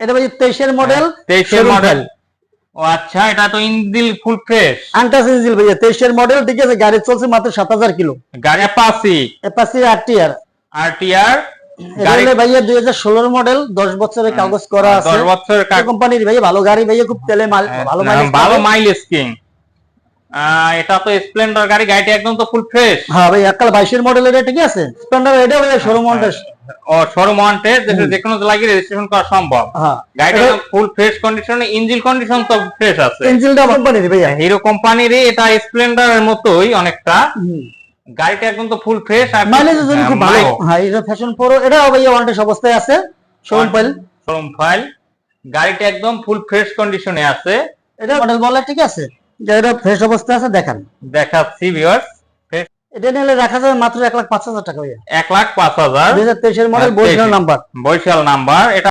এটা ভাই 23 এর মডেল, 23 এর মডেল। ও আচ্ছা, এটা তো engine full fresh, untouch engine ভাই, 23 এর মডেল, ঠিক আছে। গাড়ি চলছে মাত্র 7000 কিলো। গাড়ি অ্যাপাচি আরটিআর। আরটিআর গাড়ি ভাইয়া 2016 মডেল, 10 বছরের কাগজ করা আছে, 10 বছরের কোম্পানির ভাই, ভালো গাড়ি ভাইয়া, খুব তেলে ভালো মাইলেজ, ভালো মাইলেজ কিং। এটা তো স্প্লেন্ডার গাড়ি, গাড়িটা একদম তো ফুল ফ্রেশ। হ্যাঁ ভাই, একাল 22 এর মডেল, এটা ঠিক আছে। স্প্লেন্ডার এটা ভাই শোরুম ওয়ান্টেড, ও শোরুম ওয়ান্টেড, যে কোনো লাগিয়ে রেজিস্ট্রেশন করা সম্ভব। হ্যাঁ, গাড়িটা একদম ফুল ফ্রেশ কন্ডিশনে, ইঞ্জিন কন্ডিশন তো ফ্রেশ আছে। ইঞ্জিনটা কোম্পানির ভাইয়া, হিরো কোম্পানির, এটা স্প্লেন্ডারের মতোই অনেকটা। গাড়িটা একদম তো ফুল ফ্রেশ আর মাইলেজের জন্য খুব ভালো। হ্যাঁ, এটা ফ্যাশন প্রো, এটা ভাইয়া ওয়ান্টেড অবস্থায় আছে, শোরুম ফাইল। গাড়িটা একদম ফুল ফ্রেশ কন্ডিশনে আছে। এটা মডেল বলা ঠিক আছে, এটা ফ্রেশ অবস্থায় আছে, দেখান। দেখাচ্ছি ভিউয়ার্স, এটা নিলে রাখা যাবে মাত্র 1,05,000 টাকা ভাইয়া। 1,05,000, 2023 এর model, Barishal number. Barishal number. এটা